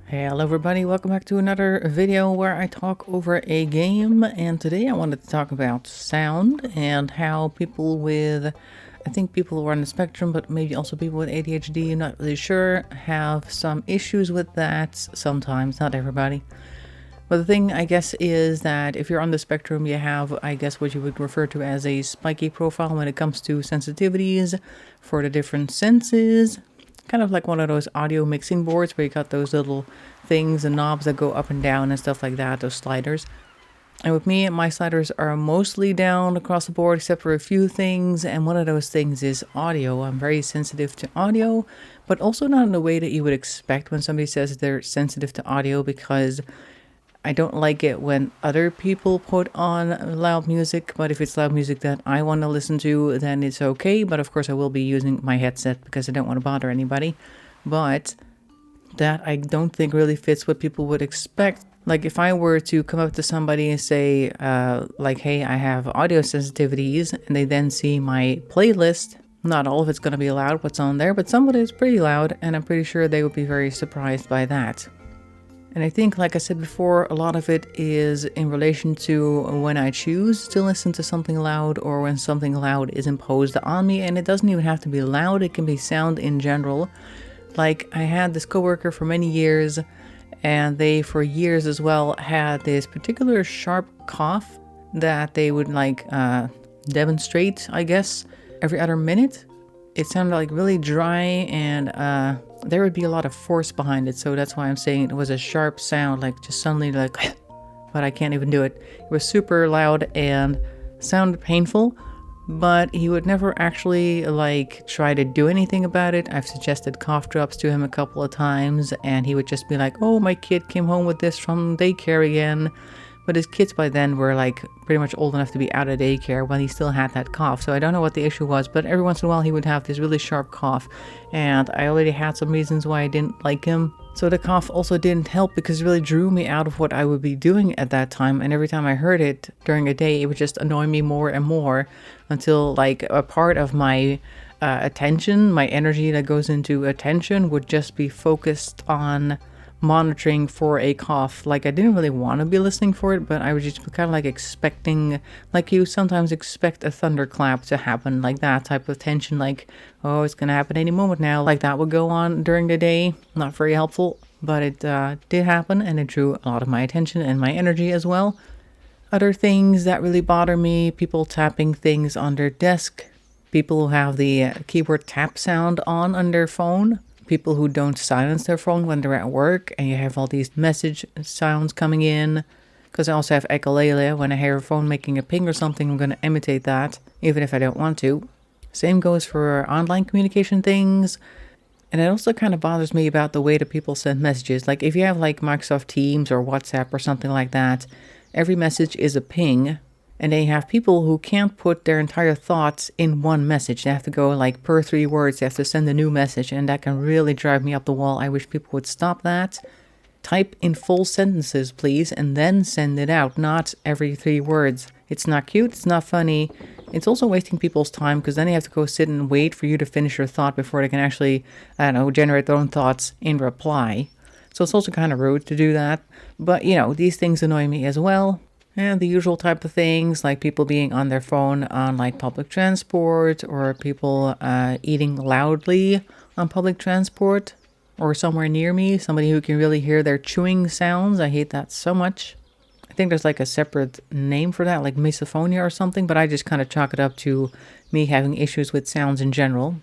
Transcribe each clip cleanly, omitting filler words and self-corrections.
Hey, hello everybody, welcome back to another video where I talk over a game, and today I wanted to talk about sound and how people with, I think people who are on the spectrum, but maybe also people with ADHD, I'm not really sure, have some issues with that sometimes, not everybody. But the thing, I guess, is that if you're on the spectrum, you have, I guess, what you would refer to as a spiky profile when it comes to sensitivities for the different senses. Kind of like one of those audio mixing boards where you got those little things and knobs that go up and down and stuff like that, those sliders. And with me, my sliders are mostly down across the board except for a few things, and one of those things is audio. I'm very sensitive to audio, but also not in the way that you would expect when somebody says they're sensitive to audio, because I don't like it when other people put on loud music, but if it's loud music that I want to listen to, then it's okay. But of course I will be using my headset because I don't want to bother anybody. But that I don't think really fits what people would expect. Like if I were to come up to somebody and say, like, hey, I have audio sensitivities, and they then see my playlist, not all of it's going to be loud, what's on there, but some of it is pretty loud, and I'm pretty sure they would be very surprised by that. And I think, like I said before, a lot of it is in relation to when I choose to listen to something loud or when something loud is imposed on me. And it doesn't even have to be loud, it can be sound in general. Like I had this coworker for many years, and they for years as well had this particular sharp cough that they would demonstrate, I guess, every other minute. It sounded like really dry, and there would be a lot of force behind it, so that's why I'm saying it was a sharp sound, like just suddenly like, but I can't even do it. It was super loud and sounded painful, but he would never actually try to do anything about it. I've suggested cough drops to him a couple of times, and he would just be like, oh, my kid came home with this from daycare again. But his kids by then were pretty much old enough to be out of daycare when he still had that cough. So I don't know what the issue was, but every once in a while he would have this really sharp cough. And I already had some reasons why I didn't like him. So the cough also didn't help because it really drew me out of what I would be doing at that time. And every time I heard it during a day, it would just annoy me more and more until a part of my attention, my energy that goes into attention would just be focused on monitoring for a cough. I didn't really want to be listening for it, but I was just kind of expecting, like you sometimes expect a thunderclap to happen, like that type of tension, oh, it's gonna happen any moment now. That would go on during the day. Not very helpful, but it did happen, and it drew a lot of my attention and my energy as well. Other things that really bother me: people tapping things on their desk, people who have the keyboard tap sound on their phone, people who don't silence their phone when they're at work, and you have all these message sounds coming in. Because I also have echolele. When I hear a phone making a ping or something, I'm going to imitate that, even if I don't want to. Same goes for online communication things. And it also kind of bothers me about the way that people send messages. If you have Microsoft Teams or WhatsApp or something like that, every message is a ping. And they have people who can't put their entire thoughts in one message. They have to go per 3 words, they have to send a new message, and that can really drive me up the wall. I wish people would stop that. Type in full sentences, please, and then send it out, not every 3 words. It's not cute, it's not funny. It's also wasting people's time, because then they have to go sit and wait for you to finish your thought before they can actually, generate their own thoughts in reply. So it's also kind of rude to do that. But, these things annoy me as well. And the usual type of things, like people being on their phone on public transport, or people eating loudly on public transport or somewhere near me, somebody who can really hear their chewing sounds. I hate that so much. I think there's a separate name for that, like misophonia or something, but I just kind of chalk it up to me having issues with sounds in general.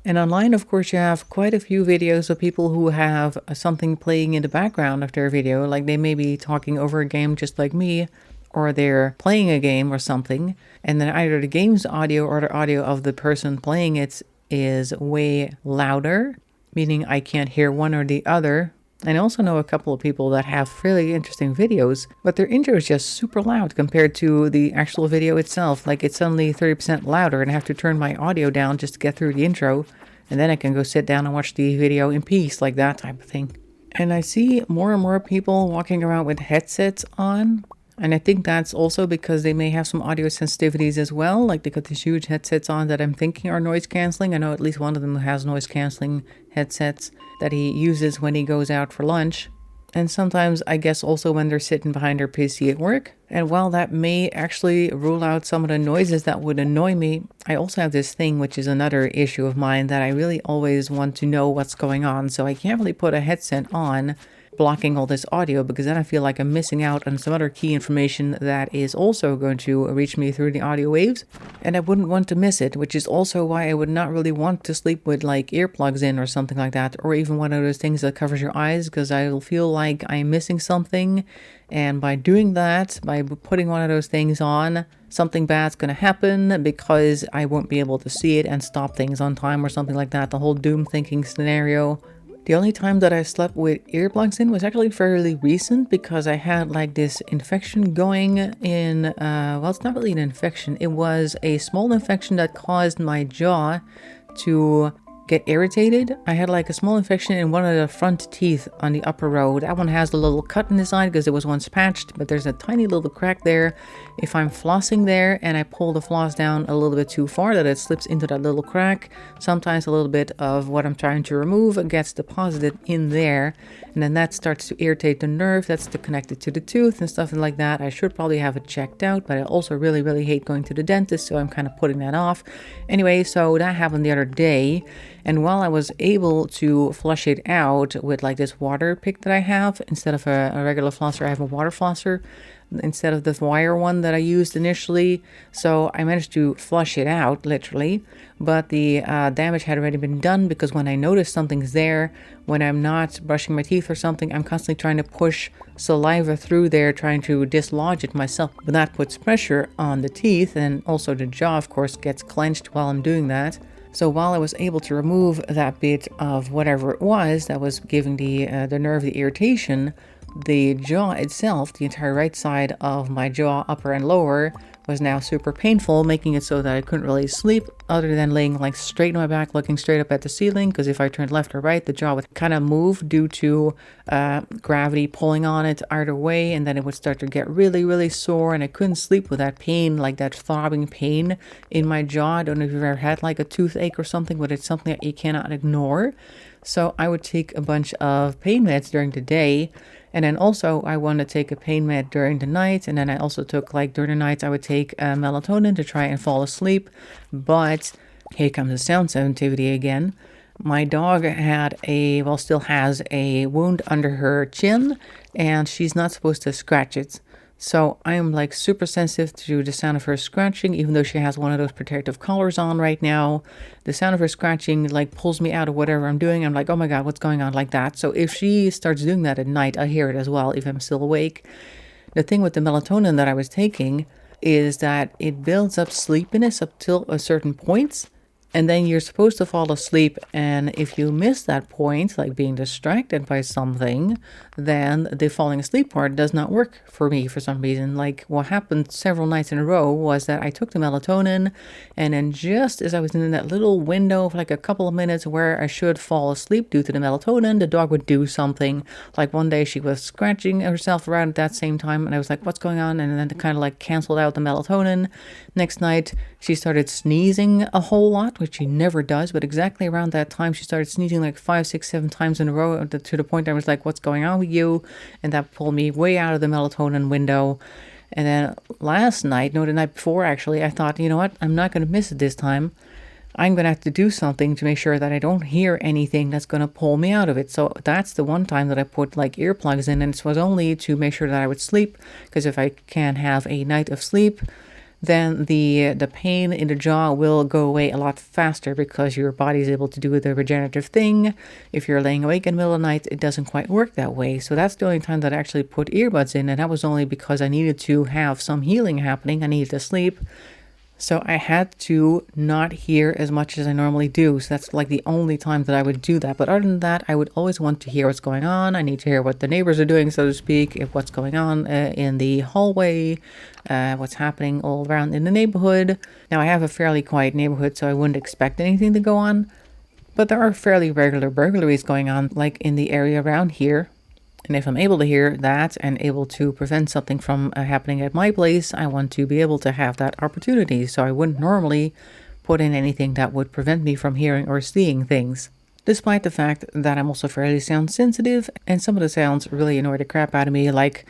And online, of course, you have quite a few videos of people who have something playing in the background of their video, like they may be talking over a game just like me, or they're playing a game or something, and then either the game's audio or the audio of the person playing it is way louder, meaning I can't hear one or the other. And I also know a couple of people that have really interesting videos, but their intro is just super loud compared to the actual video itself. It's suddenly 30% louder, and I have to turn my audio down just to get through the intro, and then I can go sit down and watch the video in peace, that type of thing. And I see more and more people walking around with headsets on. And I think that's also because they may have some audio sensitivities as well. They got these huge headsets on that I'm thinking are noise canceling. I know at least one of them has noise canceling headsets that he uses when he goes out for lunch. And sometimes I guess also when they're sitting behind their PC at work. And while that may actually rule out some of the noises that would annoy me, I also have this thing, which is another issue of mine, that I really always want to know what's going on. So I can't really put a headset on blocking all this audio, because then I feel like I'm missing out on some other key information that is also going to reach me through the audio waves, and I wouldn't want to miss it, which is also why I would not really want to sleep with like earplugs in or something like that, or even one of those things that covers your eyes, because I'll feel like I'm missing something. And by doing that, by putting one of those things on, something bad's going to happen because I won't be able to see it and stop things on time or something like that. The whole doom thinking scenario. The only time that I slept with earplugs in was actually fairly recent, because I had like this infection going in, well, it's not really an infection. It was a small infection that caused my jaw to get irritated. I had like a small infection in one of the front teeth on the upper row. That one has a little cut in the side because it was once patched, but there's a tiny little crack there. If I'm flossing there and I pull the floss down a little bit too far, that it slips into that little crack, sometimes a little bit of what I'm trying to remove gets deposited in there, and then that starts to irritate the nerve that's connected to the tooth and stuff like that. I should probably have it checked out, but I also really hate going to the dentist, so I'm kind of putting that off. Anyway, so that happened the other day. And while I was able to flush it out with like this water pick that I have, instead of a regular flosser, I have a water flosser instead of the wire one that I used initially. So I managed to flush it out, literally. But the damage had already been done, because when I notice something's there, when I'm not brushing my teeth or something, I'm constantly trying to push saliva through there, trying to dislodge it myself. But that puts pressure on the teeth, and also the jaw, of course, gets clenched while I'm doing that. So while I was able to remove that bit of whatever it was that was giving the nerve the irritation, the jaw itself, the entire right side of my jaw, upper and lower, was now super painful, making it so that I couldn't really sleep other than laying like straight on my back, looking straight up at the ceiling, because if I turned left or right, the jaw would kind of move due to gravity pulling on it either way, and then it would start to get really sore, and I couldn't sleep with that pain, like that throbbing pain in my jaw. I don't know if you've ever had like a toothache or something, but it's something that you cannot ignore. So I would take a bunch of pain meds during the day, and then also I want to take a pain med during the night, and then I also took, like during the nights, I would take melatonin to try and fall asleep. But here comes the sound sensitivity again. My dog had still has a wound under her chin, and she's not supposed to scratch it. So I'm like super sensitive to the sound of her scratching, even though she has one of those protective collars on right now. The sound of her scratching like pulls me out of whatever I'm doing. I'm like, oh my God, what's going on, like that. So if she starts doing that at night, I hear it as well if I'm still awake. The thing with the melatonin that I was taking is that it builds up sleepiness up till a certain point. And then you're supposed to fall asleep, and if you miss that point, like being distracted by something, then the falling asleep part does not work for me for some reason. Like what happened several nights in a row was that I took the melatonin, and then just as I was in that little window of like a couple of minutes where I should fall asleep due to the melatonin, the dog would do something. Like one day she was scratching herself around at that same time, and I was like, what's going on? And then it kind of like canceled out the melatonin. Next night, she started sneezing a whole lot, which she never does, but exactly around that time she started sneezing like 5, 6, 7 times in a row, to the point I was like, what's going on with you? And that pulled me way out of the melatonin window. And then last night, no, the night before actually, I thought, you know what, I'm not going to miss it this time. I'm going to have to do something to make sure that I don't hear anything that's going to pull me out of it. So that's the one time that I put like earplugs in, and it was only to make sure that I would sleep, because if I can have a night of sleep, then the pain in the jaw will go away a lot faster, because your body is able to do the regenerative thing. If you're laying awake in the middle of the night, it doesn't quite work that way. So that's the only time that I actually put earbuds in, and that was only because I needed to have some healing happening. I needed to sleep. So I had to not hear as much as I normally do. So that's like the only time that I would do that. But other than that, I would always want to hear what's going on. I need to hear what the neighbors are doing, so to speak, if what's going on in the hallway, what's happening all around in the neighborhood. Now, I have a fairly quiet neighborhood, so I wouldn't expect anything to go on. But there are fairly regular burglaries going on, like in the area around here. And if I'm able to hear that and able to prevent something from happening at my place, I want to be able to have that opportunity. So I wouldn't normally put in anything that would prevent me from hearing or seeing things. despite the fact that I'm also fairly sound sensitive, and some of the sounds really annoy the crap out of me. Like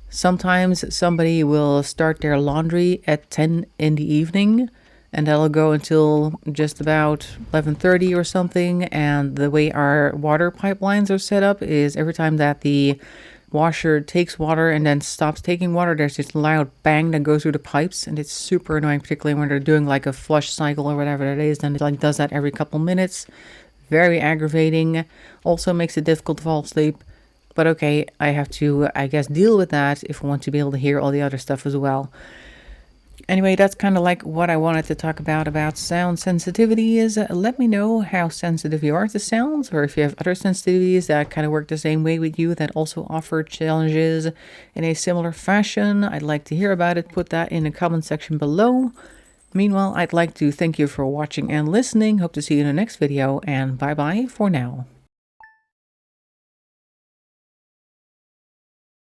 sometimes somebody will start their laundry at 10 in the evening, and that'll go until just about 11:30 or something. And the way our water pipelines are set up is every time that the washer takes water and then stops taking water, there's this loud bang that goes through the pipes, and it's super annoying, particularly when they're doing like a flush cycle or whatever it is. Then it like does that every couple minutes. Very aggravating. Also makes it difficult to fall asleep. But okay, I have to, I guess, deal with that if I want to be able to hear all the other stuff as well. Anyway, that's kind of like what I wanted to talk about sound sensitivities. Let me know how sensitive you are to sounds, or if you have other sensitivities that kind of work the same way with you that also offer challenges in a similar fashion. I'd like to hear about it. Put that in the comment section below. Meanwhile, I'd like to thank you for watching and listening. Hope to see you in the next video, and bye-bye for now.